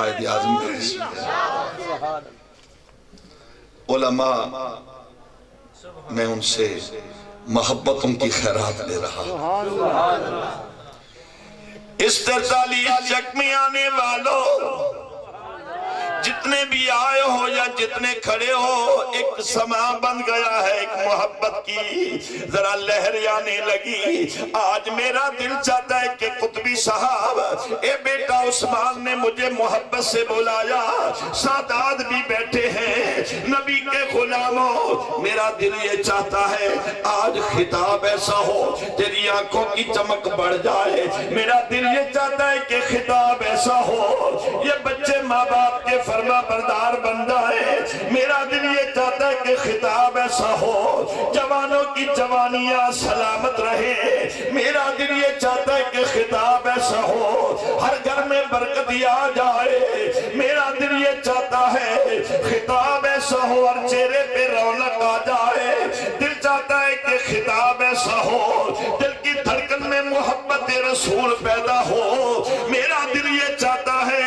قائد اعظم کا حصہ ہے۔ علماء میں ان سے محبتوں کی خیرات لے رہا ہوں۔ اس 43 چک میں آنے والوں جتنے بھی آئے ہو یا جتنے کھڑے ہو، ایک سما بن گیا ہے، ایک محبت کی ذرا لہر آنے لگی۔ آج میرا دل چاہتا ہے کہ قطبی صاحب، اے بیٹا عثمان نے مجھے محبت سے بلایا، سادات بھی بیٹھے ہیں، نبی کے غلاموں، میرا دل یہ چاہتا ہے آج خطاب ایسا ہو تیری آنکھوں کی چمک بڑھ جائے۔ میرا دل یہ چاہتا ہے کہ خطاب ایسا ہو یہ بچے ماں باپ کے فرما بردار بن جائے۔ میرا دل یہ چاہتا ہے کہ خطاب ایسا ہو جوانوں کی جوانیاں سلامت رہے۔ میرا دل یہ چاہتا ہے کہ خطاب ایسا ہو ہر گھر میں برکت آ جائے۔ میرا دل یہ چاہتا ہے خطاب ایسا ہو ہر چہرے پہ رونق آ جائے۔ دل چاہتا ہے کہ خطاب ایسا ہو دل کی دھڑکن میں محبت رسول پیدا ہو۔ میرا دل یہ چاہتا ہے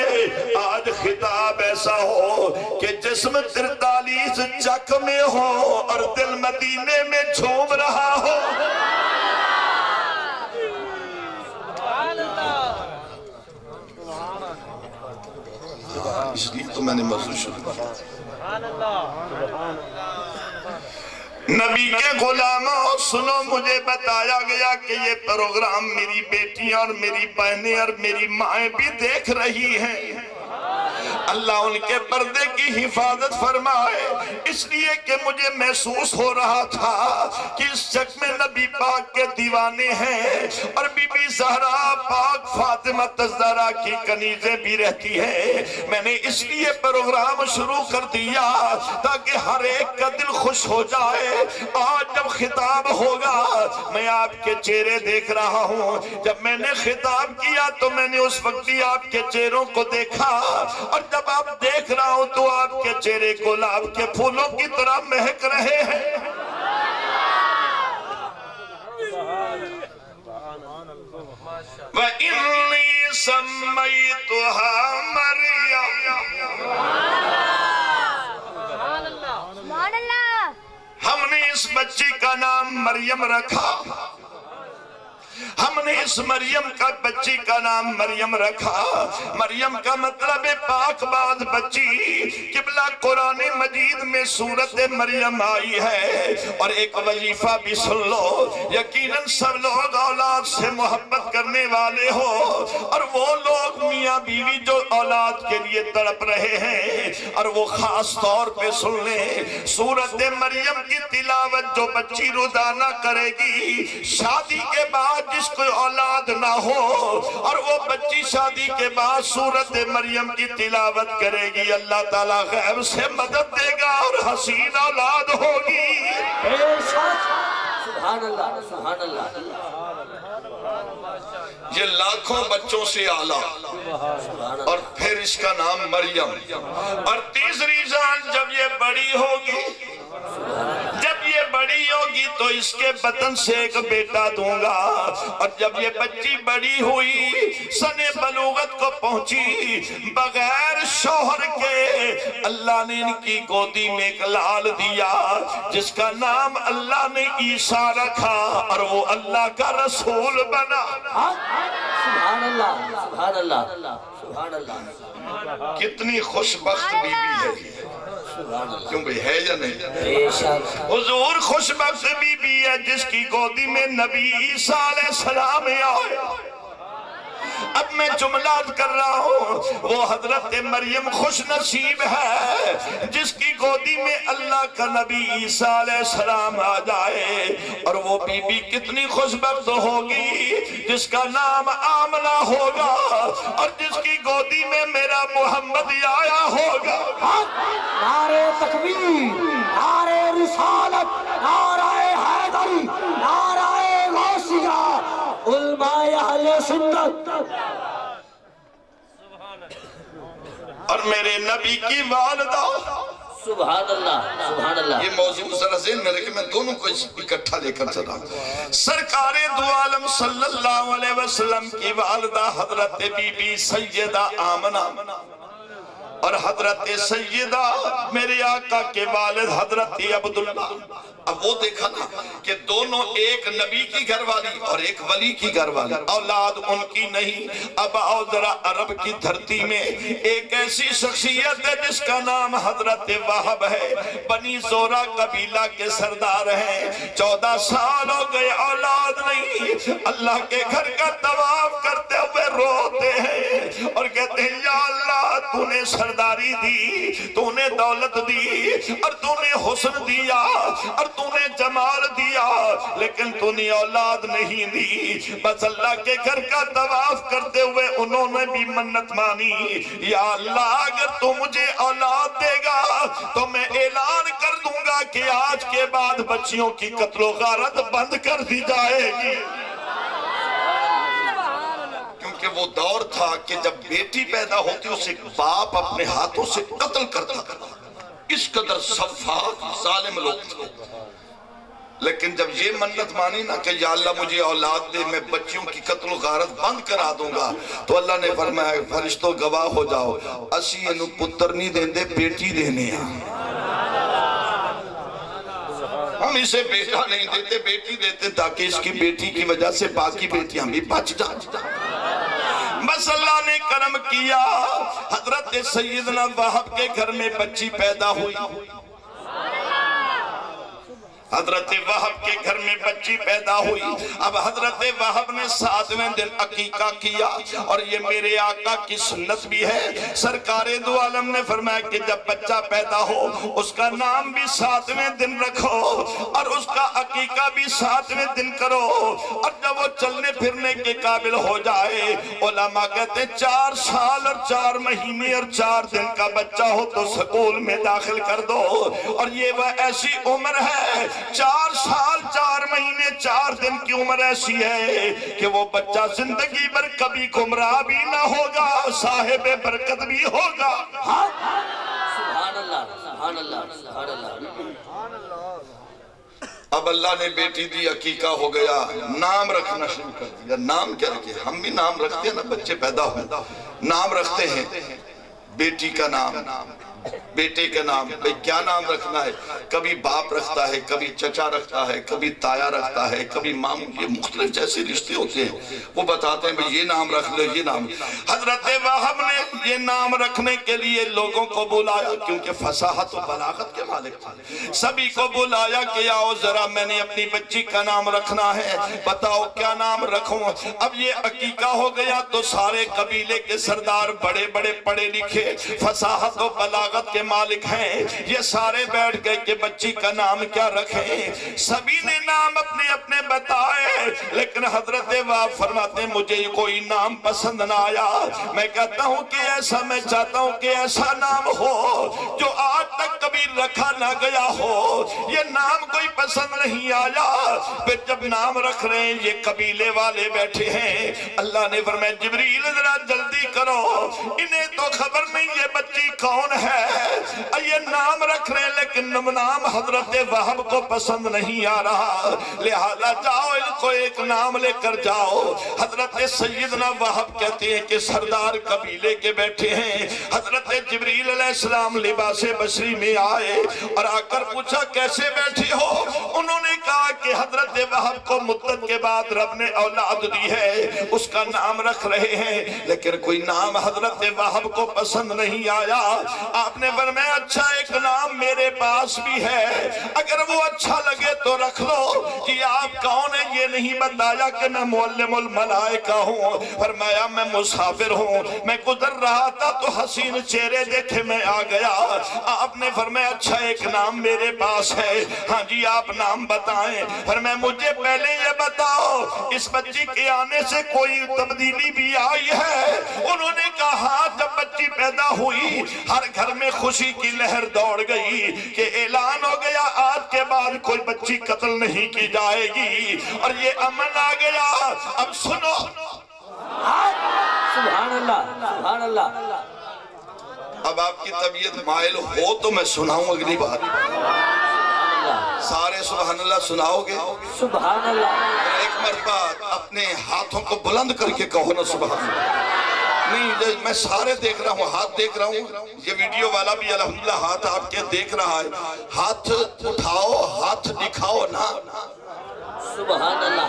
آج خطاب ایسا ہو کہ جسم 43 چک میں ہو اور دل مدینے میں جھوم رہا ہو۔ اس لیے تو میں نے موضوع شروع کیا۔ نبی کے غلاموں سنو، مجھے بتایا گیا کہ یہ پروگرام میری بیٹیاں اور میری بہنیں اور میری مائیں بھی دیکھ رہی ہیں۔ اللہ ان کے پردے کی حفاظت فرمائے، اس لیے کہ مجھے محسوس ہو رہا تھا کہ اس چک میں نبی پاک کے دیوانے ہیں اور بی بی زہرا پاک فاطمہ الزہرا کی کنیزیں بھی رہتی ہیں۔ میں نے اس لیے پروگرام شروع کر دیا تاکہ ہر ایک کا دل خوش ہو جائے۔ آج جب خطاب ہوگا میں آپ کے چہرے دیکھ رہا ہوں، جب میں نے خطاب کیا تو میں نے اس وقت بھی آپ کے چہروں کو دیکھا، اور جب آپ دیکھ رہا ہوں تو آپ کے چہرے گلاب کے پھولوں کی طرح مہک رہے ہیں۔ وَإِنِّي سَمَّيْتُهَا مَرْيَمَ، ہم نے اس بچی کا نام مریم رکھا، ہم نے اس مریم کا بچی کا نام مریم رکھا۔ مریم کا مطلب پاک باز بچی۔ قبلہ قرآن مجید میں سورت مریم آئی ہے، اور ایک وظیفہ بھی سن لو، یقیناً سب لوگ اولاد سے محبت کرنے والے ہو، اور وہ لوگ میاں بیوی جو اولاد کے لیے تڑپ رہے ہیں، اور وہ خاص طور پہ سن لیں سورت مریم کی تلاوت جو بچی روزانہ کرے گی، شادی کے بعد جس کوئی اولاد نہ ہو اور وہ بچی شادی کے بعد سورت مریم کی تلاوت کرے گی، اللہ تعالیٰ غیب سے مدد دے گا اور حسین اولاد ہوگی۔ سبحان اللہ، سبحان اللہ۔ یہ لاکھوں بچوں سے اعلیٰ، اور پھر اس کا نام مریم، اور تیسری جان جب یہ بڑی ہوگی، جب یہ بڑی ہوگی تو اس کے بطن سے ایک بیٹا دوں گا، اور جب یہ بچی بڑی ہوئی سن بلوغت کو پہنچی، بغیر شوہر کے اللہ نے ان کی گودی میں ایک لال دیا جس کا نام اللہ نے عیسیٰ رکھا، اور وہ اللہ کا رسول بنا۔ سبحان اللہ، سبحان اللہ، سبحان اللہ۔ کتنی خوش بخت بی بی ہے، کیوں بھئی ہے یا نہیں؟ حضور خوش بخت بی بی ہے جس کی گودی میں نبی عیسیٰ علیہ السلام آئے۔ اب میں جملات کر رہا ہوں، وہ حضرت مریم خوش نصیب ہے جس کی گودی میں اللہ کا نبی عیسیٰ علیہ السلام آ جائے، اور وہ بی بی کتنی خوش بخت ہوگی جس کا نام آمنہ ہوگا، اور جس کی گودی میں میرا محمد آیا ہوگا۔ نعرہ تکبیر، نعرہ رسالت، نعرہ حیدری، نعرہ غوثیہ، علماء اہل سنت، اور میرے نبی کی والدہ۔ سبحان اللہ، سبحان اللہ۔ یہ موضوع ذرا ذہن میں رکھے، میں دونوں کو اکٹھا لے کر چلا۔ سرکار دو عالم صلی اللہ علیہ وسلم کی والدہ حضرت بی بی سیدہ آمنہ، اور حضرت سیدہ میرے آقا کے والد حضرت عبداللہ. اب وہ دیکھا نا کہ دونوں ایک نبی کی گھر والی اور ایک ولی کی گھر والی، اولاد ان کی نہیں. اب آؤ ذرا عرب کی دھرتی میں ایک ایسی شخصیت ہے جس کا نام حضرت وہب ہے، بنی زورہ قبیلہ کے سردار ہیں. 14 سال ہو گئے اولاد نہیں، اللہ کے گھر کا طواف کرتے ہوئے روتے ہیں اور کہتے ہیں یا اللہ تو نے سرداری دی، تو نے دولت دی، اور تو نے حسن دیا، اور تو نے جمال دیا، لیکن تو نے اولاد نہیں دی. بس اللہ کے گھر کا طواف کرتے ہوئے انہوں نے بھی منت مانی، یا اللہ اگر تو مجھے اولاد دے گا تو میں اعلان کر دوں گا کہ آج کے بعد بچیوں کی قتل و غارت بند کر دی جائے گی. کیونکہ وہ دور تھا کہ جب بیٹی پیدا ہوتی اسے باپ اپنے ہاتھوں سے قتل کرتا تھا. اس قدر صفاق ظالم لوگ تھے. لیکن جب یہ منت مانی نا کہ یا اللہ مجھے اولاد دے، میں بچیوں کی قتل و غارت بند کرا دوں گا، تو اللہ نے فرمایا فرشتوں گواہ ہو جاؤ، اسی انہوں پتر نہیں دیں دے، بیٹی دینے ہیں. ہم اسے بیٹا نہیں دیتے، بیٹی دیتے تاکہ اس کی بیٹی کی وجہ سے باقی بیٹیاں بھی بچ جائیں. بس اللہ نے کرم کیا، حضرت سیدنا وہب کے گھر میں بچی پیدا ہوئی. حضرت وہب کے گھر میں بچی پیدا ہوئی. اب حضرت وہب نے 7ویں دن عقیقہ کیا، اور یہ میرے آقا کی سنت بھی ہے. سرکار دو عالم نے فرمایا کہ جب بچہ پیدا ہو اس کا نام بھی 7ویں دن رکھو، اور اس کا عقیقہ بھی 7ویں دن کرو، اور جب وہ چلنے پھرنے کے قابل ہو جائے، علماء کہتے ہیں 4 سال اور 4 مہینے اور 4 دن کا بچہ ہو تو سکول میں داخل کر دو. اور یہ وہ ایسی عمر ہے، 4 سال 4 مہینے 4 دن کی عمر ایسی ہے کہ وہ بچہ زندگی بھر کبھی گمراہ بھی نہ ہوگا، صاحب برکت بھی ہوگا. سبحان اللہ سبحان اللہ سبحان اللہ. اب اللہ نے بیٹی دی، عقیقہ ہو گیا، نام رکھنا شروع کر دیا. نام کیا رکھے؟ ہم بھی نام رکھتے ہیں نا، بچے پیدا ہوئے نام رکھتے ہیں. بیٹی کا نام، بیٹے کا نام، بھئی کیا نام رکھنا ہے؟ کبھی باپ رکھتا ہے، کبھی چچا رکھتا ہے، کبھی تایا رکھتا ہے، کبھی ماموں. یہ مختلف جیسے رشتے ہوتے ہیں، وہ بتاتے ہیں بھئی یہ نام رکھ لو، یہ نام. حضرت وہب نے یہ نام رکھنے کے لیے لوگوں کو بلایا، کیونکہ فصاحت و بلاغت کے مالک تھے. سبھی کو بلایا کہ آؤ ذرا میں نے اپنی بچی کا نام رکھنا ہے، بتاؤ کیا نام رکھوں. اب یہ عقیقہ ہو گیا تو سارے قبیلے کے سردار، بڑے بڑے پڑھے لکھے، فصاحت و بلاغت کے مالک ہیں، یہ سارے بیٹھ گئے کہ بچی کا نام کیا رکھیں. سبھی نے نام اپنے اپنے بتائے، لیکن حضرت وہب فرماتے ہیں مجھے کوئی نام پسند نہ آیا. میں کہتا ہوں کہ ایسا میں چاہتا ہوں کہ ایسا نام ہو جو آج تک کبھی رکھا نہ گیا ہو. یہ نام کوئی پسند نہیں آیا. پھر جب نام رکھ رہے ہیں یہ قبیلے والے بیٹھے ہیں، اللہ نے فرمایا جبریل ذرا جلدی کرو، انہیں تو خبر نہیں یہ بچی کون ہے. یہ نام رکھ رہے ہیں لیکن نام حضرت وہب کو پسند نہیں آ رہا، لہذا جاؤ ان کو ایک نام لے کر جاؤ. حضرت سیدنا وہب کہتے ہیں کہ سردار قبیلے کے بیٹھے ہیں. حضرت جبریل علیہ السلام لباس بشری میں آئے اور آ کر پوچھا کیسے بیٹھے ہو. انہوں نے کہا کہ حضرت وہب کو مدت کے بعد رب نے اولاد دی ہے، اس کا نام رکھ رہے ہیں، لیکن کوئی نام حضرت وہب کو پسند نہیں آیا. آپ نے فرمایا اچھا ایک نام میرے پاس بھی ہے، اگر وہ اچھا لگے تو رکھ لو. کہ آپ کون ہیں یہ نہیں بتایا کہ میں معلم الملائکہ ہوں. فرمایا میں مسافر ہوں، میں گزر رہا تھا تو حسین چہرے دیکھے میں آ گیا. آپ نے فرمایا اچھا ایک نام میرے پاس ہے. ہاں جی آپ نام بتائیں. فرمایا مجھے پہلے یہ بتاؤ اس بچی کے آنے سے کوئی تبدیلی بھی آئی ہے. انہوں نے کہا جب بچی پیدا ہوئی ہر گھر میں خوشی کی لہر دوڑ گئی کہ اعلان ہو گیا آج کے بعد کوئی بچی قتل نہیں کی جائے گی، اور یہ امن آ گیا. اب سنو سبحان اللہ سبحان اللہ. اب آپ کی طبیعت مائل ہو تو میں سناؤں اگلی بار. سارے سبحان اللہ سناؤ گے؟ سبحان اللہ. ایک مرتبہ اپنے ہاتھوں کو بلند کر کے کہو نا سبحان اللہ. نہیں میں سارے دیکھ رہا ہوں، ہاتھ دیکھ رہا ہوں، یہ ویڈیو والا بھی الحمدللہ ہاتھ آپ کے دیکھ رہا ہے، ہاتھ اٹھاؤ، ہاتھ دکھاؤ نا۔ سبحان اللہ۔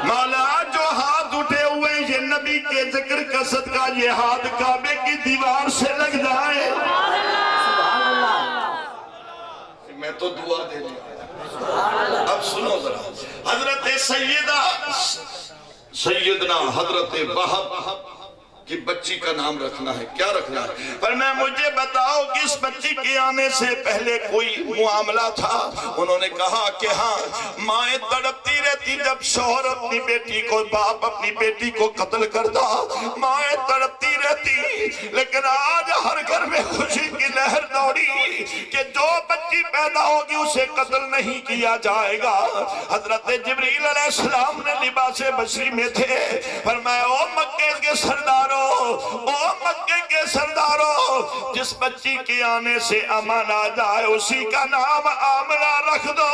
مولا جو ہاتھ اٹھے ہوئے یہ نبی کے ذکر کا صدقہ، یہ ہاتھ کعبے کی دیوار سے لگ جائے۔ سبحان اللہ۔ میں تو دعا دے لیا۔ اب سنو ذرا، حضرت سیدنا حضرت وہب کی بچی کا نام رکھنا ہے، کیا رکھنا ہے؟ پر میں مجھے بتاؤ کہ اس بچی کے آنے سے پہلے کوئی معاملہ تھا؟ انہوں نے کہا کہ ہاں، مائیں تڑپتی رہتی جب شوہر اپنی بیٹی کو، باپ اپنی بیٹی کو قتل کرتا، مائیں تڑپتی رہتی، لیکن آج ہر گھر میں خوشی کی لہر دوڑی کہ جو بچی پیدا ہوگی اسے قتل نہیں کیا جائے گا۔ حضرت جبریل علیہ السلام نے لباس بشری میں تھے، فرمایا او مکے کے سرداروں، او مکے کے سرداروں، جس بچی کے آنے سے امن آ جائے اسی کا نام آمنہ رکھ دو۔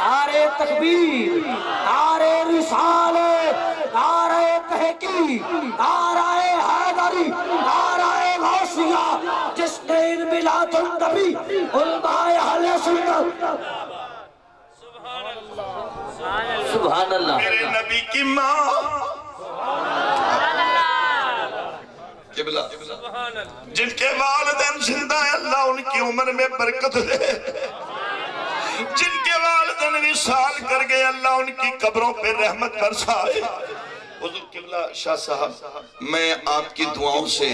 نعرہ تکبیر، نعرہ رسالت، نعرہ تحقیق، نعرہ حیدری، نعرہ غوثیہ، جس نے ان ملاد النبی علماء اہل سنت۔ سبحان اللہ۔ میرے نبی کی ماں قبلہ جن کے والدین زندہ ہیں، اللہ ان کی عمر میں برکت دے، جن کے والدین وصال کر گئے، اللہ ان کی قبروں پہ رحمت برسائے۔ حضور قبلہ شاہ صاحب، میں آپ کی دعاؤں سے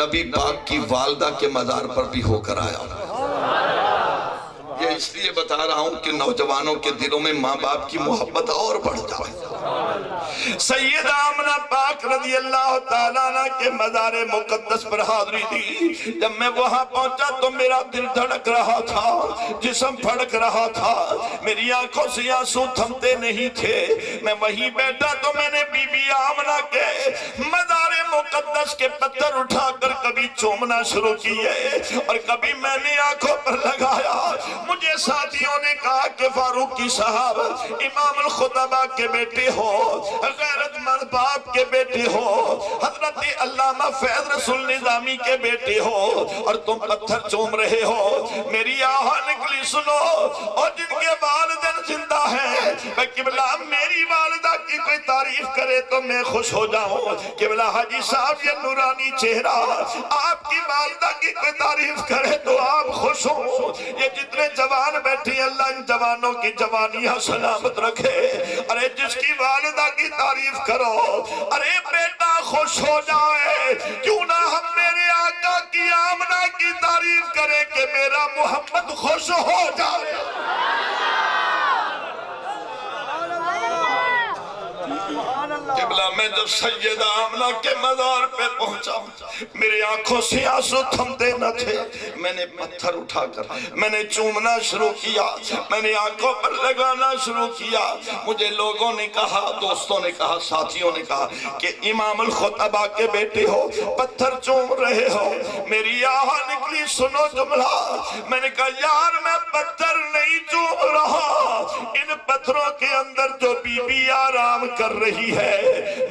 نبی پاک کی والدہ کے مزار پر بھی ہو کر آیا ہوں۔ یہ اس لیے بتا رہا ہوں کہ نوجوانوں کے دلوں میں ماں باپ کی محبت اور بڑھ جائے۔ سیدہ آمنہ پاک رضی اللہ تعالیٰ عنہ کے مزار مقدس پر حاضری دی۔ جب میں وہاں پہنچا تو میرا دل دھڑک رہا تھا، جسم پھڑک رہا تھا، میری آنکھوں سے آنسو تھمتے نہیں تھے۔ میں وہیں بیٹھا تو میں نے بی بی آمنہ کے مزار مقدس کے پتھر اٹھا کر کبھی چومنا شروع کیے اور کبھی میں نے آنکھوں پر لگایا۔ مجھے ساتھیوں نے کہا کہ فاروقی صاحب امام الخطبہ کے بیٹے ہو، غیرت مند باپ کے بیٹے ہو، حضرت علامہ فیض رسول نظامی کے بیٹے ہو اور تم پتھر چوم رہے ہو۔ میری آہا نکلی سنو، اور جن کے والدین زندہ ہیں، میں قبلہ میری والدہ کی کوئی تعریف کرے تو میں خوش ہو جاؤں۔ قبلہ حاجی صاحب یہ نورانی چہرہ آپ کی والدہ کی کوئی تعریف کرے تو آپ خوش ہوں۔ یہ جتنے جوان بیٹھی اللہ ان جوانوں کی جوانیاں سلامت رکھے۔ ارے جس کی والدہ کی تعریف کرو، ارے بیٹا خوش ہو جائے، کیوں نہ ہم میرے آقا کی آمنہ کی تعریف کریں کہ میرا محمد خوش ہو جائے۔ قبلہ میں جب سیدہ آمنہ کے مزار پہ پہنچا، میری آنکھوں سے آنسو تھمتے نہ تھے۔ میں نے پتھر اٹھا کر میں نے چومنا شروع کیا، میں نے آنکھوں پر لگانا شروع کیا۔ مجھے لوگوں نے کہا، دوستوں نے کہا، ساتھیوں نے کہا کہ امام الخطبہ کے بیٹے ہو، پتھر چوم رہے ہو۔ میری آہا نکلی سنو جملہ، میں نے کہا یار میں پتھر نہیں چوم رہا، ان پتھروں کے اندر جو بی بی آرام کر رہی ہے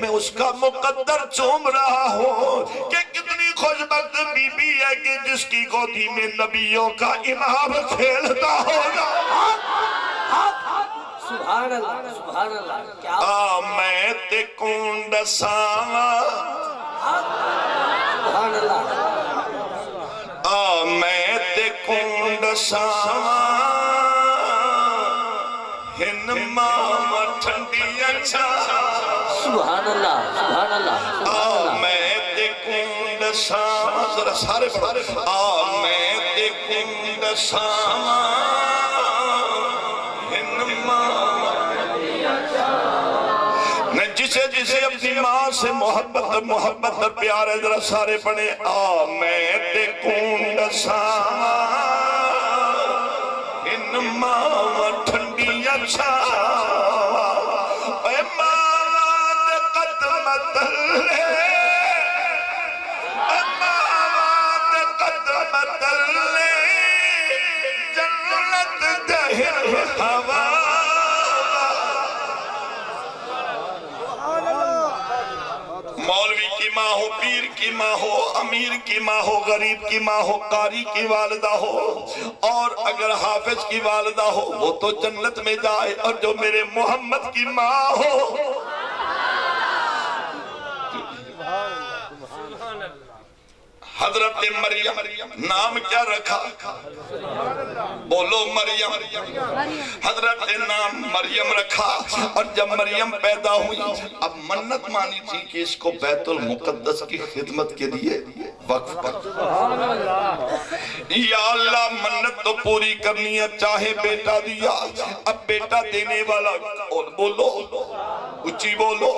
میں اس کا مقدر چوم رہا ہوں کہ کتنی خوشبخت بی بی ہے کہ جس کی گودی میں نبیوں کا امام کھیلتا ہوگا۔ سبحان اللہ، سبحان اللہ۔ کیا میں تے کنڈ ساواں، سبحان اللہ۔ میں تے کنڈ ساواں، ہن ماما ٹھنڈی اچھا۔ سبحان اللہ، سبحان اللہ۔ میں تے کنڈ ساواں، ذرا سارے پڑھو۔ میں تے کنڈ ساواں، ہن ماما ٹھنڈی اچھا۔ جسے اپنی ماں سے محبت اور پیار ہے، ذرا سارے پڑھیں۔ میں تے کنڈ ساواں، ہن ماما ٹھنڈی اچھا۔ اے ماما دے قدم تلے، اے ماما دے قدم تلے، جنت دہر ہوا۔ مولا کی ماں ہو، امیر کی ماں ہو، غریب کی ماں ہو، قاری کی والدہ ہو، اور اگر حافظ کی والدہ ہو وہ تو جنت میں جائے، اور جو میرے محمد کی ماں ہو حضرت مریم، نام کیا رکھا؟ بولو مریم۔ حضرت نام مریم رکھا، اور جب مریم پیدا ہوئی اب منت مانی تھی کہ اس کو بیت المقدس کی خدمت کے لیے وقف کر۔ یا اللہ منت تو پوری کرنی ہے، چاہے بیٹا دیا، اب بیٹا دینے والا، اور بولو اچھی بولو،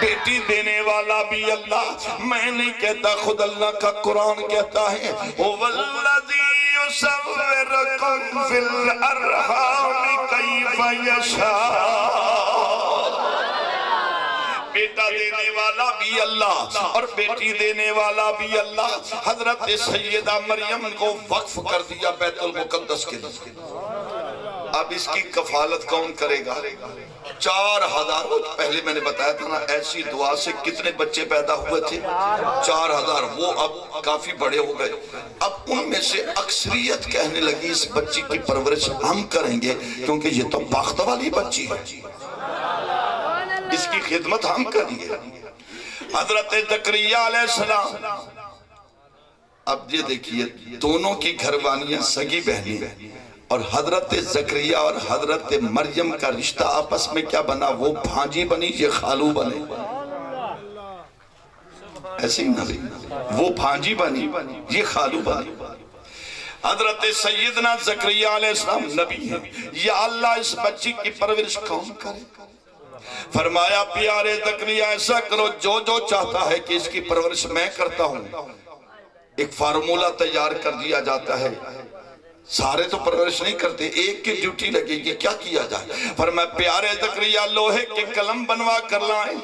بیٹی دینے والا بھی اللہ، میں نہیں کہتا، خود اللہ کا قرآن کہتا ہے وَالَّذِي يُصَوِّرُكُمْ فِي الْأَرْحَامِ كَيْفَ يَشَاءُ۔ بیٹا دینے والا بھی اللہ اور بیٹی دینے والا بھی اللہ۔ حضرت سیدہ مریم کو وقف کر دیا بیت المقدس کے لیے۔ اب اس کی کفالت کون کرے گا؟ 4000، پہلے میں نے بتایا تھا نا ایسی دعا سے کتنے بچے پیدا ہوئے تھے؟ 4000، وہ اب کافی بڑے ہو گئے۔ اب ان میں سے اکثریت کہنے لگی اس بچی کی پرورش ہم کریں گے کیونکہ یہ تو باختہ والی بچی ہے، اس کی خدمت ہم کریں گے۔ حضرت زکریہ علیہ السلام، اب یہ دیکھیے دونوں کی گھروانیاں سگی بہنیں، اور حضرت زکریہ اور حضرت مریم کا رشتہ آپس میں کیا بنا؟ وہ بھانجی بنی، یہ خالو بنے، ایسے ہی نبی، وہ بھانجی بنی، یہ خالو بنی۔ حضرت سیدنا زکریہ علیہ السلام نبی ہیں، یا اللہ اس بچی کی پرورش کون کرے؟ فرمایا پیارے زکریا ایسا کرو جو جو چاہتا ہے کہ اس کی پرورش میں کرتا ہوں۔ ایک فارمولہ تیار کر دیا جاتا ہے، سارے تو پرورش نہیں کرتے، ایک کی ڈیوٹی لگے گی، کیا کیا جائے؟ فرمایا پیارے زکریا لوہے کے قلم بنوا کر لائیں،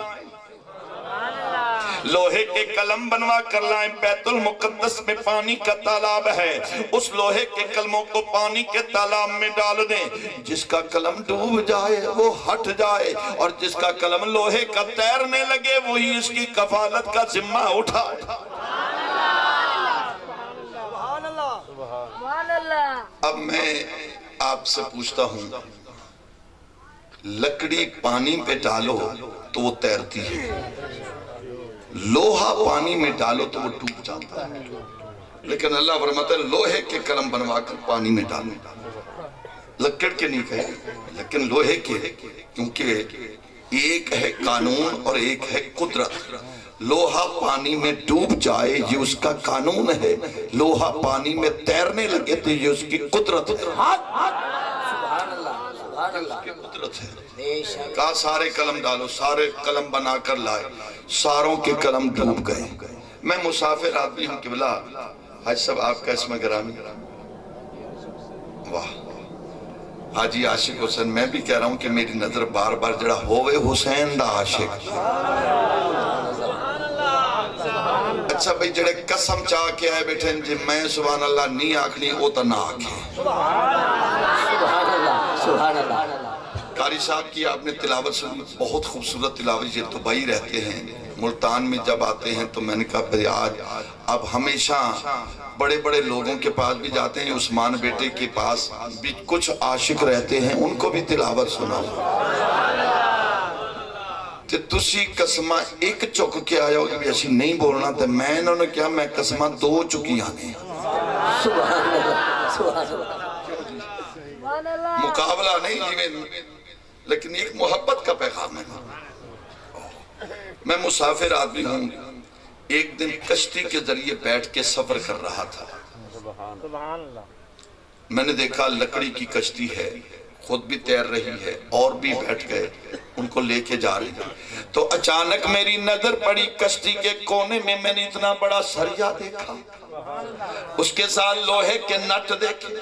لوہے کے قلم بنوا کر لائیں، بیت المقدس میں پانی کا تالاب ہے، اس لوہے کے قلموں کو پانی کے تالاب میں ڈال دیں، جس کا قلم ڈوب جائے وہ ہٹ جائے، اور جس کا قلم لوہے کا تیرنے لگے وہی اس کی کفالت کا ذمہ اٹھا۔ اب میں آپ سے پوچھتا ہوں، لکڑی پانی پہ ڈالو تو وہ تیرتی ہے، لوہا پانی میں ڈالو تو وہ ڈوب جاتا ہے، لیکن اللہ فرماتا ہے لوہے کے قلم بنوا کر پانی میں ڈالو، لکڑ کے نہیں کہے لیکن لوہے کے، کیونکہ ایک ہے قانون اور ایک ہے قدرت۔ لوہا پانی میں ڈوب جائے یہ اس کا قانون ہے، لوہا پانی میں تیرنے لگے تو یہ اس کی قدرت ہے، قدرت ہے۔ کہا سارے قلم ڈالو، سارے قلم بنا کر لائے، ساروں کے قلم ڈوب گئے۔ میں مسافر آدمی ہوں قبلہ، حاج صاحب آپ کا اسم گرامی، واہ حاجی عاشق حسین، میں بھی کہہ رہا ہوں کہ میری نظر بار بار جڑا ہوئے حسین دا عاشق۔ اچھا بھئی جڑے قسم چاہ کے آئے بیٹھے جی میں سبحان اللہ نہیں آکھنی او تا نہ آکھیں۔ سبحان اللہ۔ قاری صاحب کی آپ نے تلاوت سنی، بہت خوبصورت تلاوت، یہ دبئی رہتے ہیں، ملتان میں جب آتے ہیں تو میں نے کہا پھر آج اب ہمیشہ بڑے بڑے لوگوں کے پاس بھی جاتے ہیں، عثمان بیٹے کے پاس بھی کچھ عاشق رہتے ہیں، ان کو بھی تلاوت سناؤ۔ کہ تسی قسمہ ایک چک کے آیا ہو کہ ایسی نہیں بولنا تھا، میں انہوں نے کیا میں قسمہ 2 چکی آنے، سبحان اللہ، سبحان اللہ، مقابلہ نہیں لیکن ایک محبت کا پیغام ہے۔ میں مسافر آدمی ہوں، ایک دن کشتی کے ذریعے بیٹھ کے سفر کر رہا تھا، میں نے دیکھا لکڑی کی کشتی ہے، خود بھی تیر رہی ہے اور بھی بیٹھ گئے ان کو لے کے جا رہی ہے، تو اچانک میری نظر پڑی کشتی کے کونے میں، میں نے اتنا بڑا سریا دیکھا، اس کے ساتھ لوہے کے نٹ دیکھے،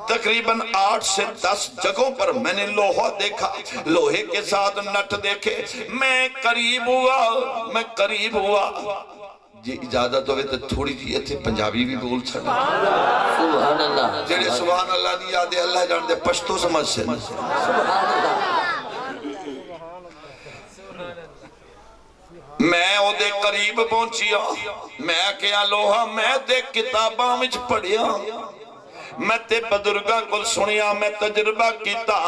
تقریباً 8 سے 10 جگہوں پر میں نے لوہا دیکھا، لوہے کے ساتھ نٹ دیکھے، میں قریب ہوا، جی اجازت ہوئے تو تھوڑی جی اتھے پنجابی بھی بول سکتا، سبحان اللہ، جڑے سبحان اللہ نہیں یادے اللہ جان دے پشتو سمجھ سے، سبحان اللہ، میں او دے قریب پہنچیا میں کیا لوہا میں تے کتاباں وچ پڑھیا میں تے بزرگاں کو سنیا میں تجربہ کیتا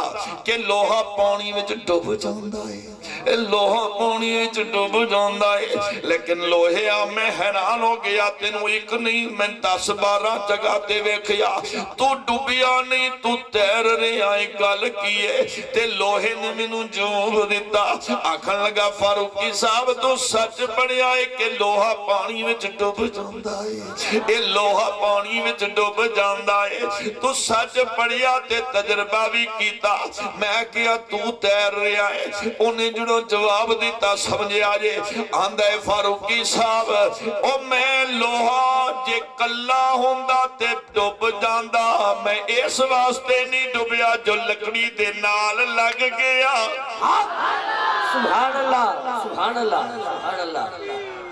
کہ لوہا پانی وچ ڈوب جاندا ہے لوہا پانی وچ ڈوب جاندا ہے لیکن لوہیا میں حیران ہو گیا تینوں ایک نہیں میں 10-12 جگہ تے ویکھیا تو ڈوبیا نہیں تو تیر رہا ہے گل کیے تے لوہے نے مینوں جواب دیتا آکھن لگا فاروقی صاحب تو سچ پڑھیا ہے کہ لوہا پانی وچ ڈوب جاندا ہے اے لوہا پانی وچ ڈوب جاندا ہے تو سچ پڑھیا تے تجربہ بھی کیتا میں کیا تو تیر رہا ہے انہیں جڑوں جواب دیتا سمجھے آجے آندہ فاروقی صاحب او میں لوہا جے کلا ہوندہ تے ڈوب جاندہ میں اس واسطے نہیں ڈوبیا جو لکڑی دے نال لگ گیا سبحان اللہ سبحان اللہ سبحان اللہ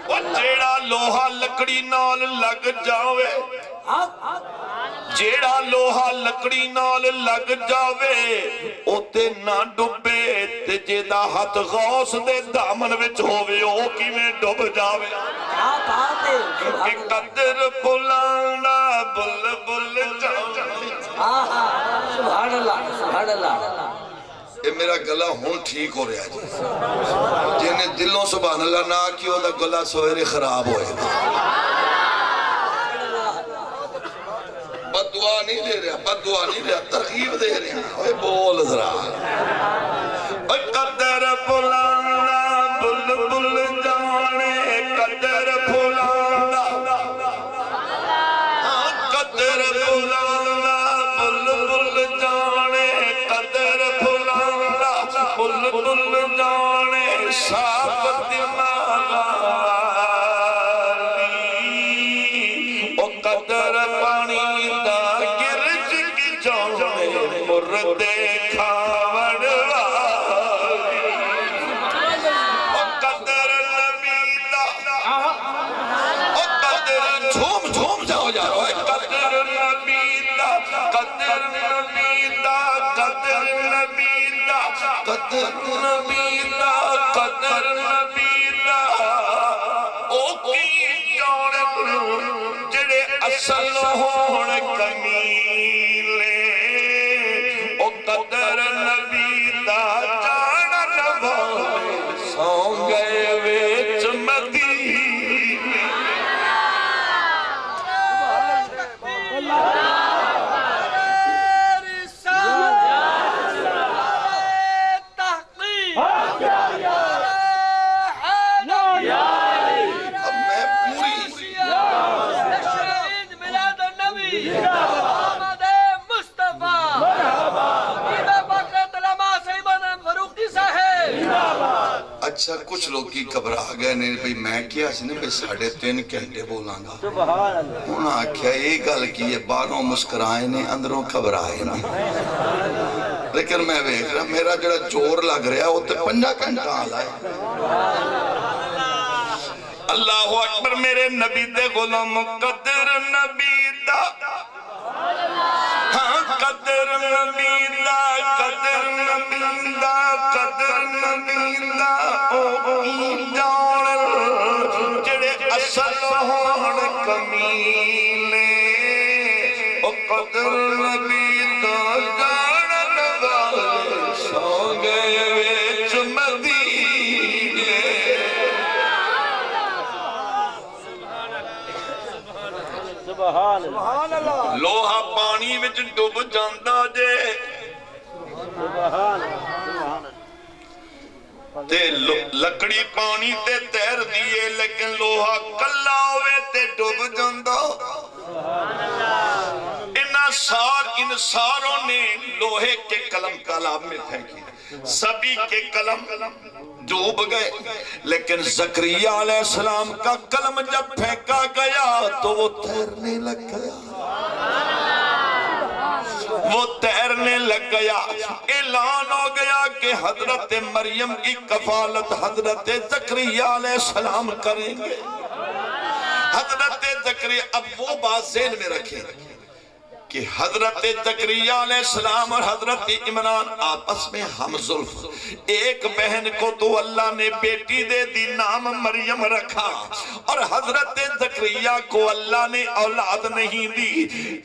وہ جیڑا لوہا لکڑی نال لگ جاوے جیڑا لوہا لکڑی نال لگ جاوے اوتے نہ ڈوبے تے جیدہ ہاتھ غوث دے دامن وچ ہووے او کی میں ڈوب جاوے کیا بات ہے کہ قدر بلانا بل بل جاوے سبحان اللہ سبحان اللہ اے میرا گلہ ہون ٹھیک ہو رہا جی جنہیں دلوں سبحان اللہ نہ کیوں دا گلہ سوہرے خراب ہوئے بد دعا نہیں لے رہا بد دعا نہیں لے رہا ترغیب دے رہا اوہ بول ذرا قدر بلانا بل بل جانے قدر بلانا قدر بلانا بل بل جانے قدر بلانا بل بل جانے صاف دماغ او قدر پانی دا گرج کی جانے مردے کھاوڑ والی او قدر نبی دا او قدر جھوم جھوم جاؤ جاؤ قدر نبی دا قدر نبی دا قدر نبی دا قدر نبی دا قدر نبی دا او کی جانے جڑے اصل ہون کمیلے او قدر نبی دا جانن والے سو گئے ویچ مدینے اچھا کچھ لوگ کی گھبرا گئے نہیں بھئی میں کیا سی نہیں بھئی 3.5 گھنٹے بولاں گا انہاں آکھیا یہ گل کی ہے باہروں مسکرائے نہیں اندروں گھبرائے نہیں لیکن میں دیکھ رہا میرا جڑا جور لگ رہا ہے وہ تو 5 گھنٹہ آلا ہے اللہ اکبر میرے نبی دے غلام قدر نبی دا ہاں قدر نبی دا قدر نبی دا قدر نبی دا او کی جان جڑے اصل ہون کمیلے او قدر نبی دا جانن والے سو گئے ویچ مدینے لوہا پانی وچ ڈوب جاندا جے تے لکڑی پانی تے تیر دیئے لیکن لوہا کلا ہوئے تے ڈوب جاندا ان ساروں نے لوہے کے قلم کلام میں پھینکی سبھی کے قلم ڈوب گئے لیکن زکریا علیہ السلام کا قلم جب پھینکا گیا تو وہ تیرنے لگ گیا وہ تیرنے لگ گیا اعلان ہو گیا کہ حضرت مریم کی کفالت حضرت زکریا علیہ السلام کریں گے حضرت زکریا اب وہ بات ذہن میں رکھیں کہ حضرت زکریا علیہ السلام اور حضرت عمران آپس میں ہم زلف، ایک بہن کو تو اللہ نے بیٹی دے دی، نام مریم رکھا، اور حضرت زکریا کو اللہ نے اولاد نہیں دی۔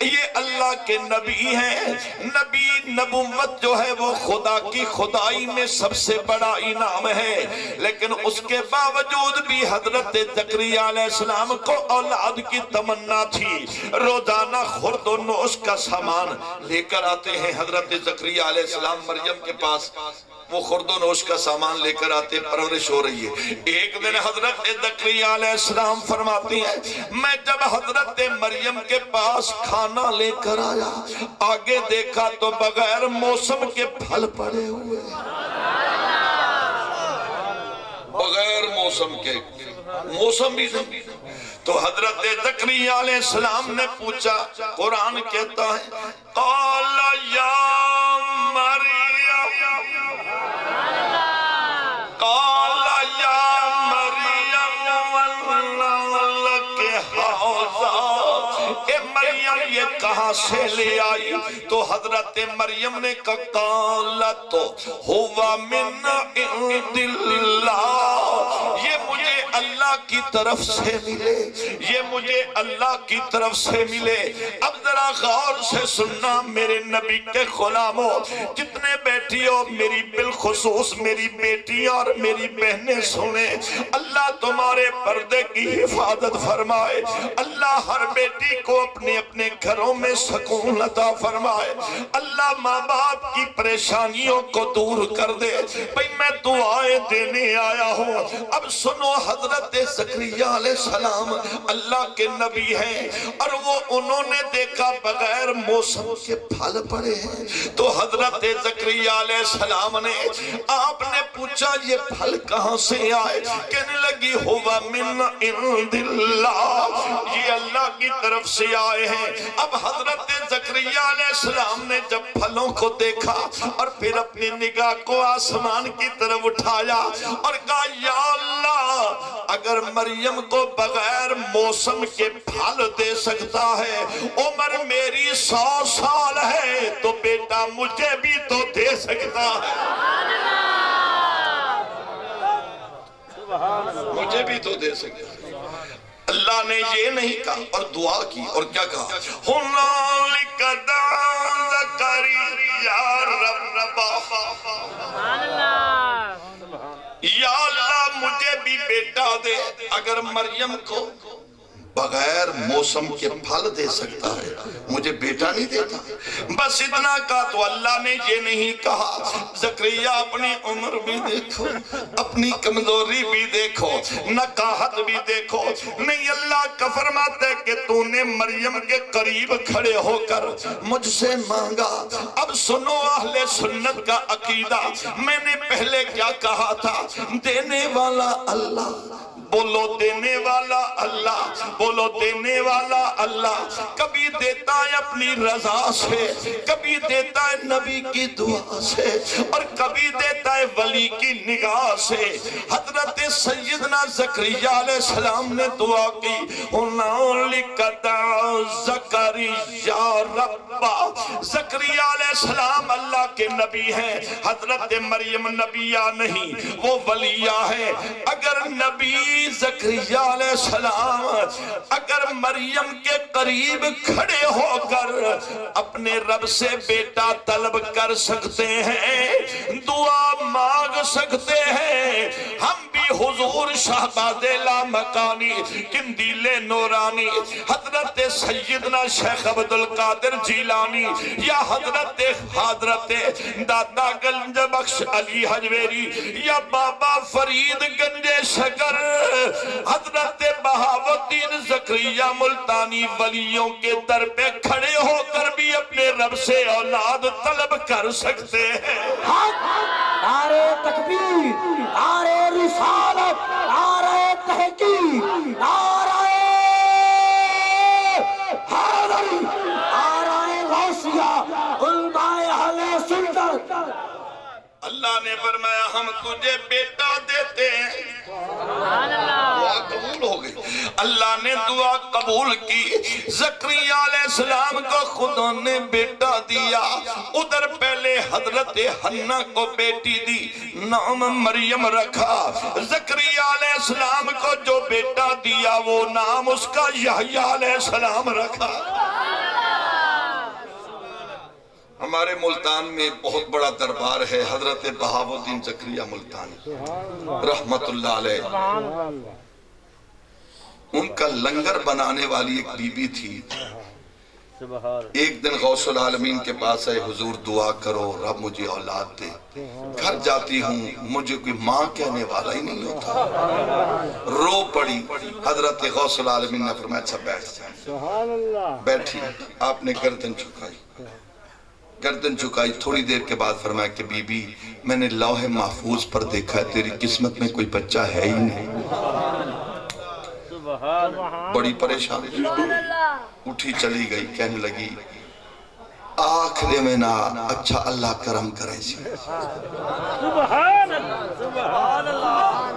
یہ اللہ کے نبی ہیں، نبی نبوت جو ہے وہ خدا کی خدائی میں سب سے بڑا انعام ہے، لیکن اس کے باوجود بھی حضرت زکریا علیہ السلام کو اولاد کی تمنا تھی۔ روزانہ خورد و نوش کا سامان لے کر آتے ہیں حضرت زکریا علیہ السلام مریم کے پاس، وہ خورد و نوش کا سامان لے کر آتے، پرورش ہو رہی ہے۔ ایک دن حضرت زکریا علیہ السلام فرماتی ہیں میں جب حضرت مریم کے پاس کھانا لے کر آیا، آگے دیکھا تو بغیر موسم کے پھل پڑے ہوئے، بغیر موسم کے، موسم بھی نہیں۔ تو حضرت زکریا علیہ السلام نے پوچھا، قرآن کہتا ہے قال یا مریم، قال یا مریم لک ھذا، اے مریم یہ کہاں سے لے آئی؟ تو حضرت مریم نے کہا قالت ھو من عند اللہ، یہ مجھے اللہ کی طرف سے ملے، یہ مجھے اللہ کی طرف سے ملے۔ اب ذرا غور سے سننا میرے نبی کے غلاموں، جتنے بیٹھی ہو، میری بالخصوص میری بیٹی اور میری بہنیں سنیں، اللہ تمہارے پردے کی حفاظت فرمائے، اللہ ہر بیٹی کو اپنے اپنے گھروں میں سکون عطا فرمائے، اللہ ماں باپ کی پریشانیوں کو دور کر دے۔ بھئی میں دعائیں دینے آیا ہوں، اب سنو حضرت زکریا علیہ السلام اللہ کے نبی ہیں، اور وہ انہوں نے دیکھا بغیر موسم کے پھل پڑے ہیں، تو حضرت زکریا علیہ السلام نے آپ نے پوچھا یہ پھل کہاں سے آئے؟ کہنے لگی ہوا من عند اللہ، یہ اللہ کی طرف سے آئے ہیں۔ اب حضرت زکریا علیہ السلام نے جب پھلوں کو دیکھا اور پھر اپنی نگاہ کو آسمان کی طرف اٹھایا اور کہا یا اللہ، اگر مریم کو بغیر موسم کے پھل دے سکتا ہے، عمر میری 100 سال ہے، تو بیٹا مجھے بھی تو دے سکتا ہے، مجھے بھی تو دے سکتا ہے۔ اللہ نے یہ نہیں کہا اور دعا کی، اور کیا کہا ہنالک دعا زکریا ربہ، یا اللہ مجھے بھی بیٹا دے، اگر مریم کو بغیر موسم کے پھل دے سکتا ہے، مجھے بیٹا نہیں دیتا۔ بس اتنا کہا تو اللہ نے یہ نہیں کہا زکریا اپنی عمر بھی دیکھو، اپنی کمزوری بھی دیکھو، نکاحت بھی دیکھو، نہیں اللہ کا فرماتا ہے کہ تو نے مریم کے قریب کھڑے ہو کر مجھ سے مانگا۔ اب سنو اہل سنت کا عقیدہ، میں نے پہلے کیا کہا تھا؟ دینے والا اللہ، بولو دینے والا اللہ، بولو دینے والا اللہ، کبھی دیتا ہے اپنی رضا سے، کبھی دیتا ہے نبی کی دعا سے، اور کبھی دیتا ہے ولی کی نگاہ سے۔ حضرت سیدنا زکریا علیہ السلام نے دعا کی ہنالک دعا زکریا ربہ، زکریا علیہ السلام اللہ کے نبی ہیں، حضرت مریم نبیہ نہیں، وہ ولیہ ہے۔ اگر نبی زکریا علیہ السلام اگر مریم کے قریب کھڑے ہو کر اپنے رب سے بیٹا طلب کر سکتے ہیں، دعا مانگ سکتے ہیں، ہم بھی حضور شہباز لامکانی قندیل نورانی حضرت سیدنا شیخ عبدالقادر جیلانی یا حضرت دادا گنج بخش علی حجویری یا بابا فرید گنج شکر حضرت بہاؤالدین زکریا ملتانی ولیوں کے در پہ کھڑے ہو کر بھی اپنے رب سے اولاد طلب کر سکتے ہیں۔ نعرہ تکبیر، نعرہ رسالت، نعرہ تحقیق، نعرہ حیدری، نعرہ غوثیہ، علماء اہل سنت۔ اللہ نے فرمایا ہم تجھے بیٹا دیتے ہیں، دعا قبول ہو گئی۔ اللہ نے دعا قبول کی، زکریا علیہ السلام کو خدا نے بیٹا دیا، ادھر پہلے حضرت حنا کو بیٹی دی، نام مریم رکھا، زکریا علیہ السلام کو جو بیٹا دیا وہ نام اس کا یحییٰ علیہ السلام رکھا۔ ہمارے ملتان میں بہت بڑا دربار ہے، حضرت بہاء الدین زکریا ملتانی رحمت اللہ علیہ، ان کا لنگر بنانے والی ایک بی بی تھی۔ ایک دن غوث العالمین کے پاس آئے، حضور دعا کرو رب مجھے اولاد دے، گھر جاتی ہوں مجھے کوئی ماں کہنے والا ہی نہیں ہوتا، رو پڑی۔ حضرت غوث العالمین نے فرمایا اچھا بیٹھ جائیں، بیٹھی، آپ نے گردن چکائی، تھوڑی دیر کے بعد فرمایا کہ بی بی میں نے لوح محفوظ پر دیکھا ہے تیری قسمت میں کوئی بچہ ہے ہی نہیں۔ بڑی پریشان اٹھی چلی گئی، کہنے لگی آخر میں نا اچھا اللہ کرم کرے سی،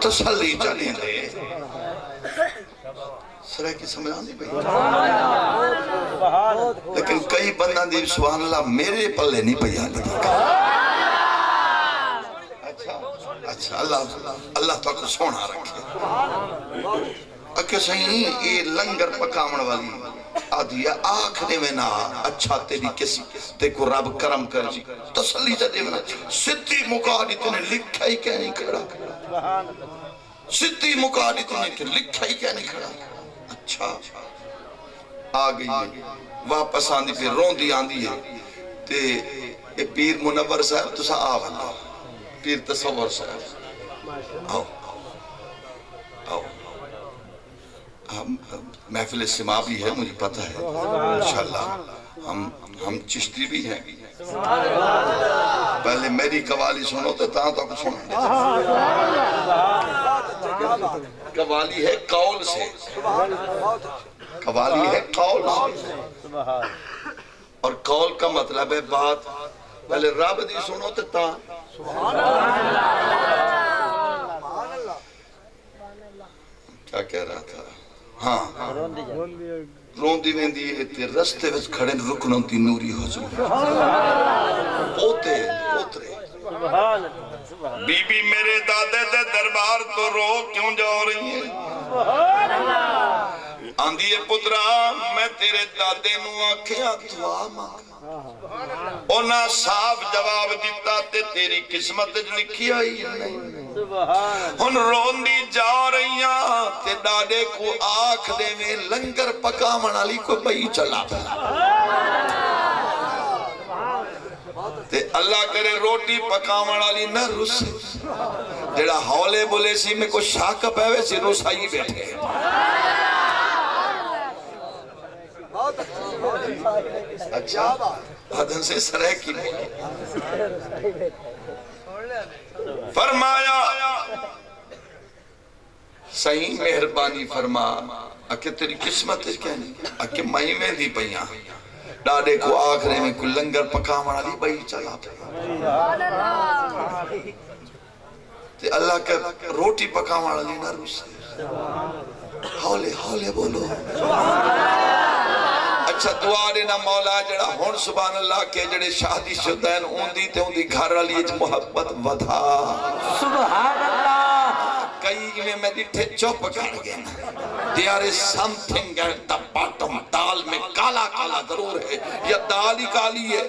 تسلی چلی دے سرے کی سمجھ آنے پہ، لیکن کئی بندہ دی سبحان اللہ میرے پلے نہیں پہ آنے دیکھا۔ اچھا اللہ تو کو سونا رکھے۔ اکھے صحیح یہ لنگر پکامن والی آدھی ہے، آخری میں نا اچھا تیری کسی دیکھو رب کرم کر جی، تسلی جدے میں سدھی مقادی تنے لکھا ہی کہہ نہیں کھڑا، سدھی مقادی تنے لکھا ہی کہہ نہیں کھڑا۔ اچھا آگئی واپس آندی پھر روندی آندی ہے تے پیر منور صاحب تو سا آوالا، پیر تصور صاحب آؤ آؤ، محفل سما بھی ہے مجھے پتہ ہے، انشاءاللہ ہم چشتی بھی ہیں، پہلے میری قوالی سنو تو تاں تو کچھ سنو، قوالی ہے قول سے، قوالی ہے قول سے، اور قول کا مطلب ہے بات، پہلے رب دی سنو تو تاں، کیا کہہ رہا تھا؟ ہاں روندی ویندی تے رستے وچ کھڑے رکنوں تی نوری حضور پوتے بی بی میرے دادے دے دربار تو رو کیوں جا رہی ہیں؟ آندھی پترا میں تیرے دادے نو آنکھیں دعا مانگ، اونا صاف جواب دیتا تے تیری قسمت لکھی آئی نہیں، ہن روندی جا رہیاں تے ڈاڈے کو آنکھ دے میں لنگر پکا منالی کو بھئی چلا تے اللہ کرے روٹی پکا منالی نہ رس جڑا ہولے بولے سی میں کو شاک پہوے سی رسائی بیٹھے، اچھا حدن سے سرح کی فرمایا صحیح مہربانی فرما اکھے تیری قسمت ہے کہنی اکھے مہی میں دی پہیاں ڈاڑے کو آخرے میں کوئی لنگر پکا منا لی بھئی چلا تے اللہ کا روٹی پکا منا لی نہ روس ہولے ہولے بولو اچھا دعا دینا مولا جڑا ہون سبحان اللہ کے جڑے شادی شدہ ہیں اون دی گھر علیج محبت ودھا سبحان اللہ کئی میں دیٹھے چوپ کر گئے there is something at the bottom دال میں کالا کالا ضرور ہے یا دال ہی کالی ہے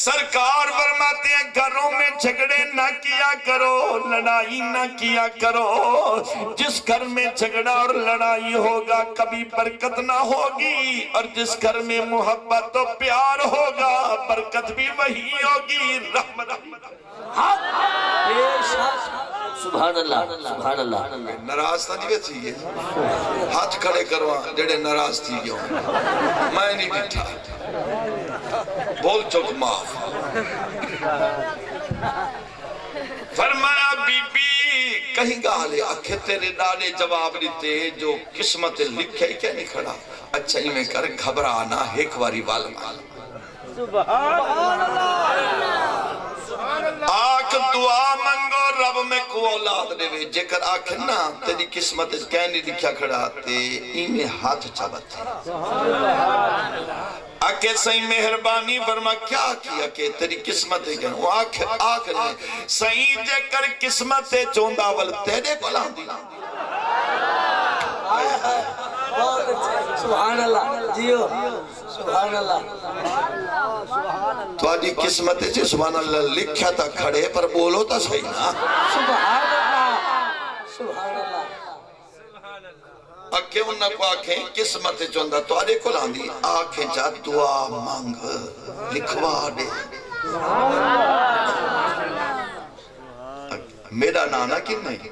سرکار فرماتے ہیں گھروں میں جھگڑے نہ کیا کرو لڑائی نہ کیا کرو جس گھر میں جھگڑا اور لڑائی ہوگا کبھی برکت نہ ہوگی اور جس گھر میں محبت و پیار ہوگا برکت بھی وہی ہوگی رحمت سبحان اللہ سبحان اللہ ناراض تھا نہیں چاہیے ہاتھ کھڑے کروا جڑے ناراض تھی گیا میں نہیں بیٹھا بول چک معاف فرمایا بی بی کہیں گا لے آنکھیں تیرے ڈالے جواب لیتے جو قسمت لکھے کیا نہیں کھڑا اچھا ہی میں کر گھبرانا ایک واری والما آنکھ دعا منگو رب میں کو اولاد دے وے جے کر آکھن نا تیری قسمت کہنی لکھیا کھڑا تے ایمیں ہاتھ چابت آکے سائیں مہربانی فرما کیا کیا کہ تیری قسمت ہے وہ آکھر سائیں جے کر قسمت چوندہ ول تیرے کو لان دی سبحان اللہ جیو سبحان اللہ تو آدھی قسمت ہے سبحان اللہ لکھیا تا کھڑے پر بولو تا صحیح نا سبحان اللہ سبحان اللہ اکھے انہاں کو آکھیں قسمت چوندہ تو آدھے کو لان دی آکھیں جا دعا مانگ لکھوا دے میرا نانا کی نہیں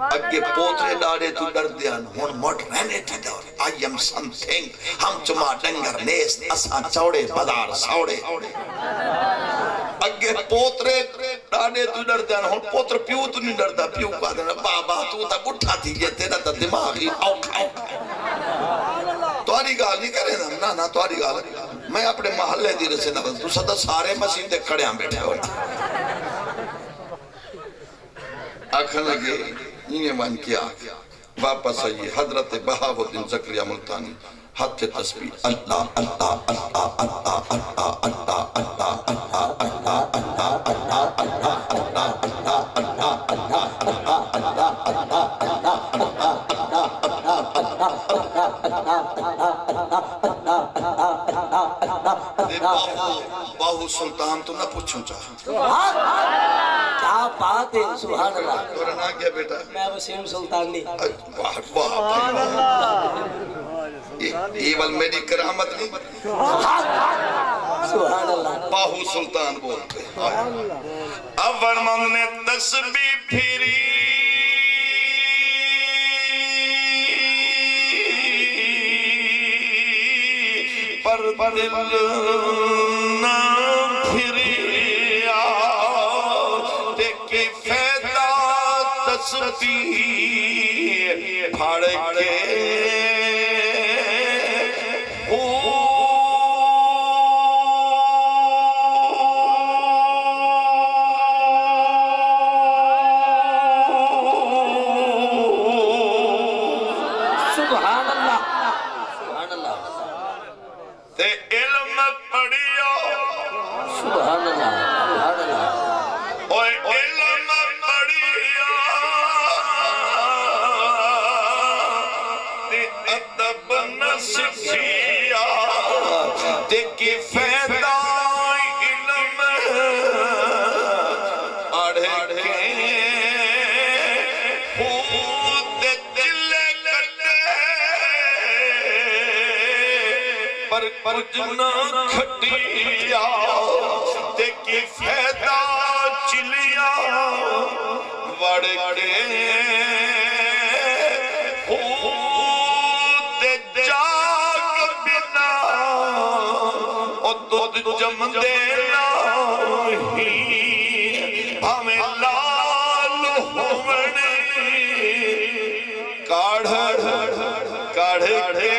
اگے پوترے ڈاڑے تو ڈر دیان ہون موٹ رہنے تھے دور I am something ہم چما ڈنگر نیست اساں چوڑے بدار سوڑے اگے پوترے ڈاڑے تو ڈر دیان ہون پوتر پیو تو نہیں ڈر دا پیو کو دینا بابا تو تا بٹھا تھی یہ تیرا تا دماغی اوکھا تواری گال نہیں کرے نا نا تواری گال میں اپنے محلے دی رسے نا تو صدا سارے مسیح دے کھڑے ہم بیٹھے ہونا آکھن لگے انہیں مان کیا واپس آئیے حضرت بہاؤالدین زکریا ملتانی ہاتھ تسبیح اللہ اللہ اللہ اللہ اللہ اللہ اللہ اللہ اللہ اللہ اللہ باہو سلطان تو نہ پوچھوں چاہا کیا بات ہے سبحان اللہ اور نا کیا بیٹا میں وسیم سلطان نہیں واہ واہ ایول میری کرامت نہیں سبحان اللہ باہو سلطان بولتے اول من نے تسبیح پھری پر دل نہ پھریا دیکھی فیدہ تسبیح پھاڑ کے جنا کھٹیا دیکھی فیدہ چلیا وڑ کے ہوتے جاگ بنا اور دودھ جم دینا ہی ہمیں لال ہونے کاڑھ کے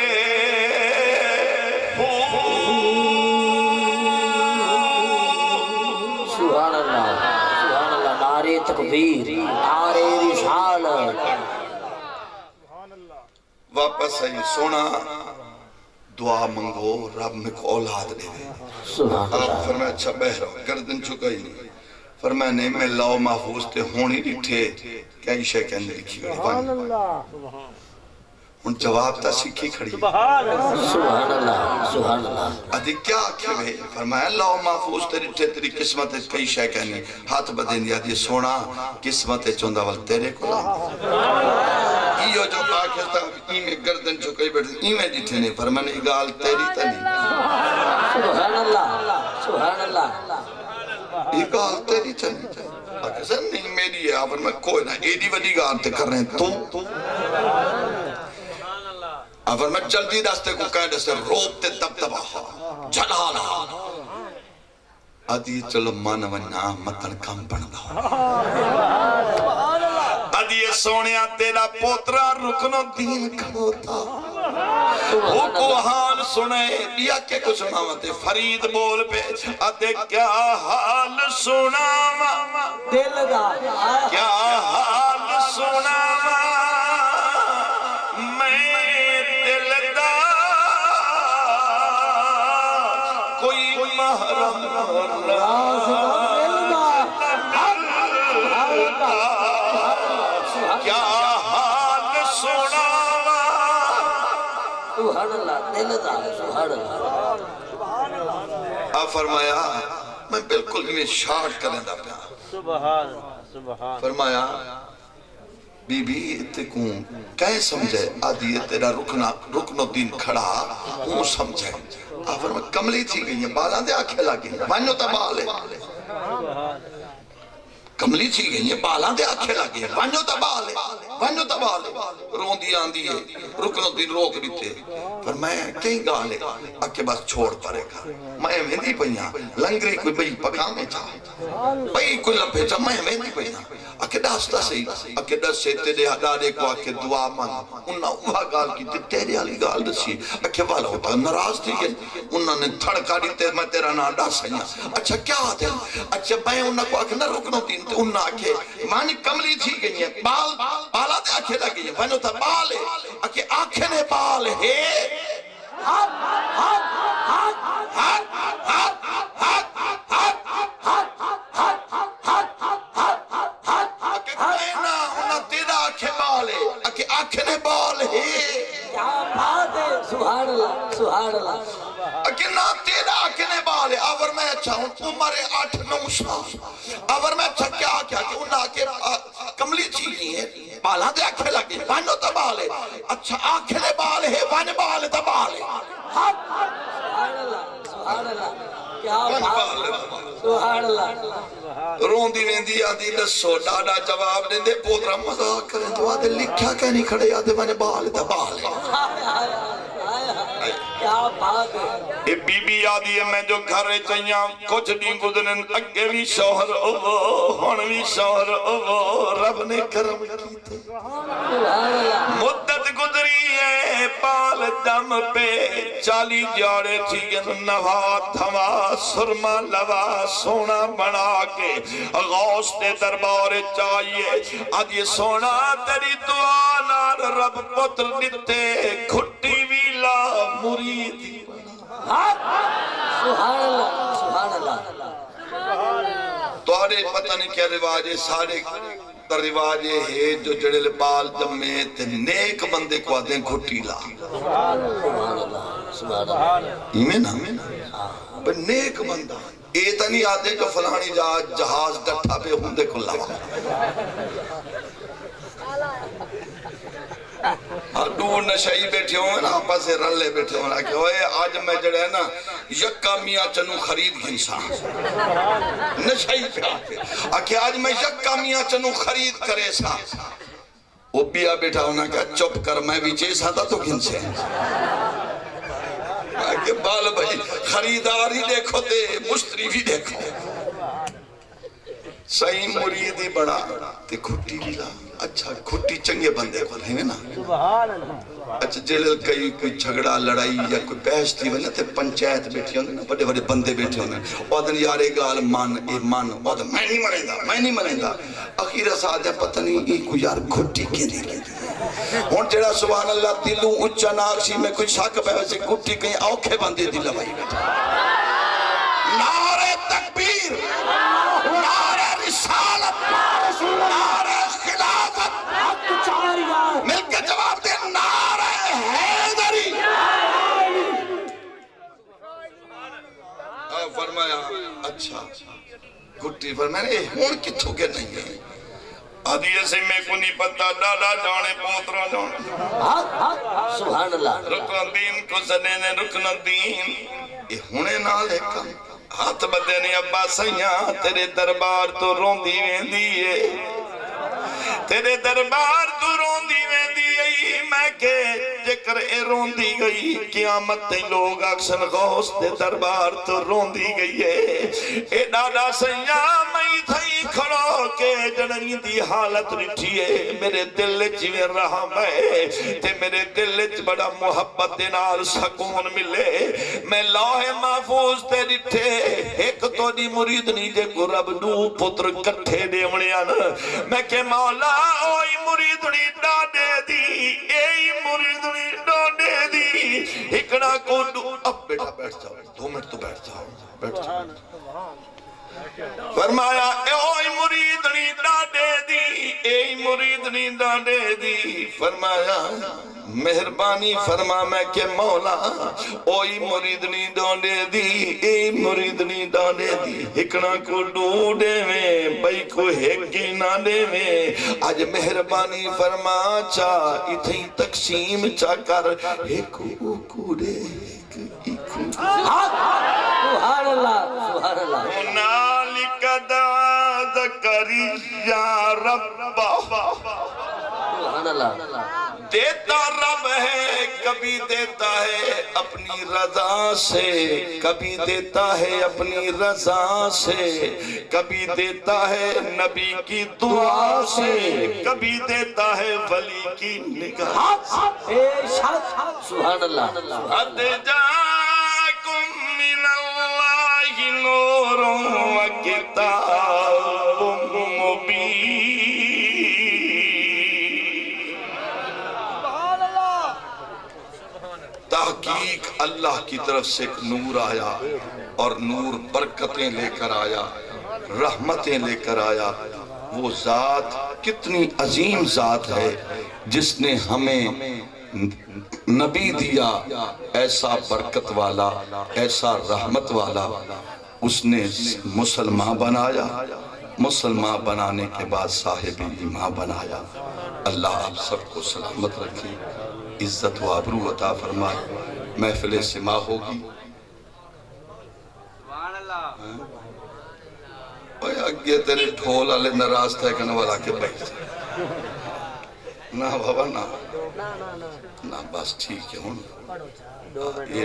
تکبیر نعرے رسالت واپس آئی سونا دعا منگو رب میں کو اولاد دے آپ فرمایا اچھا بہر گردن چکائی نہیں فرمایا نہیں میں لاؤ محفوظ تے ہونی لٹھے کئی شے کہنے لکھی گئی ان جواب تا سکھی کھڑی سبحان اللہ سبحان اللہ ادھی کیا کھوئے فرمایا اللہ محفوظ تیری قسمت کئی شے کہنی ہاتھ بدین دیا دی سونا قسمت چوندہ وال تیرے کو لائیں ایو جو پاکستا ایمیں گردن چکئی بیٹھے ایمیں جیٹھے نہیں فرمایا اگال تیری تنی سبحان اللہ سبحان اللہ اگال تیری تنی پاکستان نہیں میری ہے آپ فرمایا کوئی نہ ایڈی وڈی گال تے کر رہے ہیں تو اگر میں جلدی دستے کو کہنے سے روپ تے دب دباہا جلالا ادھی چلو مانونا مطن کم بڑھنا ادھی سونیا تیرا پوترا رکن دین کھوتا وہ کو حال سنے یا کہ کچھ سناوتے فرید بول پہ آتے کیا حال سناوا دل دا کیا حال سناوا میں دل دا کوئی محرم راز دل دا کیا حال سناوا سبحان اللہ دل دا سبحان اللہ آپ فرمایا میں بالکل انہیں شارٹ کریں دا پیا سبحان فرمایا بی بی تے کون کہیں سمجھے آدھی تیرا رکن الدین کھڑا ہوں سمجھے آپ فرمایا کملی تھی گئی ہیں بالاں دے آنکھیں لگی ہیں وانیو تا بالے کملی تھی گئی ہیں بالاں دے آنکھیں لگی ہیں وانیو تا بالے رون دی آن دی ہے رکن الدین روک دیتے فرمایا کہیں گالے اکے بس چھوڑ پڑے گا میں ویندی پہیاں لنگری کوئی بئی پکامے چاہ بئی کوئی لپے چاہ میں ویندی پہیاں اکے داستا سی اکے دس سے تیرے ہدارے کو اکے دعا مانگ انہاں اوہا گال کی تیرے علی گال دسی اکے والا ہوتا نراز تھی گئے انہاں نے تھڑکا دیتے میں تیرا نا ڈا سیاں اچھا کیا آتے اچھا میں انہاں کو اکے نہ رکنو تین تو انہاں اکے مانی کملی تھی گئی ہیں بالا دے آنکھیں لگی ہیں وانو تا بال ہے اکے آنکھیں نے بال ہے آنکھیں بال ہے کیا بات ہے سبحان اللہ سبحان اللہ اکنا تیرا آنکھیں بال ہے اور میں اچھا ہوں عمر 8-9 سال اور میں اچھا کیا کہ انہاں آنکھیں کملی چیزی ہیں بالاں دے آنکھیں لگی وانو تا بال ہے اچھا آنکھیں بال ہے وانے بال تا بال ہے سبحان اللہ کیا بات ہے سبحان اللہ رون دی ویندی آدھی دسو ڈاڈا جواب دیں دے پودرہ مذاق کریں تو آدھے لکھا کہ نہیں کھڑے آدھے وانے بال تا بال ہے کیا بات ہے اے بی بی آدھی ہے میں جو گھر چاہیاں کچھ نہیں گزرن اگے بھی شوہر ہون بھی شوہر رب نے کرم کی مدت گزری ہے پال دم پہ 40 جاڑے تھی نوا تھوا سرما لوا سونا بنا کے غوث دے دربار چاہیے آدھی سونا تیری دعا نار رب پتر دیتے کھٹی ویلا مرید سبحان اللہ سبحان اللہ توڑے پتہ نہیں کیا رواج ہے سارے در رواج ہے جو جڑے بال جمے تے نیک بندے کو آدھیں گھٹی لا سبحان اللہ سبحان اللہ ایمیں نا پر نیک بندہ ایتا نہیں آدھے جو فلانی جہاز ڈٹھا پہ ہوندے کو لگا دور نشائی بیٹھے ہوئے نا آپا سے رلے بیٹھے ہوئے کہ اوئے آج میں جڑے ہے نا یکا میاں چنو خرید گھنسا نشائی پہ آکے آج میں یکا میاں چنو خرید کرے سا وہ بیا بیٹھا ہونا کہ چپ کر میں بھی چیسا تھا تو گھنسے آکے بال بھائی خریداری دیکھو دے مشتری بھی دیکھو صحیح مریدی بڑا تے کھٹی بھی لا اچھا کھٹی چنگے بندے کو رہے نا اچھا جلل کئی کوئی جھگڑا لڑائی یا کوئی بحث تھی ولی تے پنچایت بیٹھی ہونے بڑے بڑے بندے بیٹھے ہونے وادن یارے گال مان اے مان وادن میں نہیں مریں دا اخیرہ ساتھ پتہ نہیں ای کو یار کھٹی کے نہیں لگی ہون جڑا سبحان اللہ دلوں اچھا ناکسی میں کوئی شاک پہ ویسے کھٹی کہیں آوکھے بندے دل لوائی بیٹھا نعرہ تکبیر نعرہ رسالت نعرہ خلافت مل کے جواب دے نعرہ حیدری فرمایا اچھا گھٹی فرمایا ہون کتھو کے نہیں ہے آدھی ایسے میں کو نہیں پتا ڈاڈا جانے پوترا جانے سبحان اللہ رکن دین کو سنے رکن دین یہ ہونے نہ لے کم ہاتھ بدے نہیں ابا سیاں تیرے دربار تو روندی ویندی ہے تیرے دربار تو روندی ویندی ہے میں کہ جکر اے روندی گئی قیامت تے لوگ اکسن غوث دے دربار تو روندی گئی ہے اے ڈاڈا سیاں میں تھئی کھڑو کے جننی دی حالت رٹھیے میرے دل چویں رہا میں تے میرے دل چ بڑا محبت نال سکون ملے میں لوح محفوظ تے رٹھے ایک تو دی مرید نہیں جے کو رب نو پتر کٹھے دیونے نا میں کہ مولا اوئی مرید نہیں ڈاڈے دی اے مرید نہیں ڈاڈے دی اکڑا کو اب بیٹا بیٹھ جاؤ 2 منٹ تو بیٹھ جاؤ بیٹھ جاؤ فرمایا اے مریدنی ڈاڈے دی اے مریدنی ڈاڈے دی فرمایا مہربانی فرما میں کہ مولا اوئی مریدنی ڈاڈے دی اے مریدنی ڈاڈے دی ہکنا کو ڈوڈے میں بھئی کو ہکی نہ دے میں آج مہربانی فرما چاہ اتھیں تقسیم چاہ کر ہکو کو دے سبحان اللہ سبحان اللہ هنالك دعا زكريا ربا سبحان اللہ دیتا رب ہے کبھی دیتا ہے اپنی رضا سے کبھی دیتا ہے اپنی رضا سے کبھی دیتا ہے نبی کی دعا سے کبھی دیتا ہے ولی کی نگاہ سبحان اللہ قد جاءکم من اللہ نور و کتاب مبین تحقیق اللہ کی طرف سے ایک نور آیا اور نور برکتیں لے کر آیا رحمتیں لے کر آیا وہ ذات کتنی عظیم ذات ہے جس نے ہمیں نبی دیا ایسا برکت والا ایسا رحمت والا اس نے مسلمان بنایا مسلمان بنانے کے بعد صاحب ایمان بنایا اللہ آپ سب کو سلامت رکھے عزت و عبرو عطا فرمائے محفل سما ہوگی اوہ اگے تیرے ڈھول آلے نراز تھے کہنے والا کے بیٹھ نا بابا نا نا بس ٹھیک ہے ہوں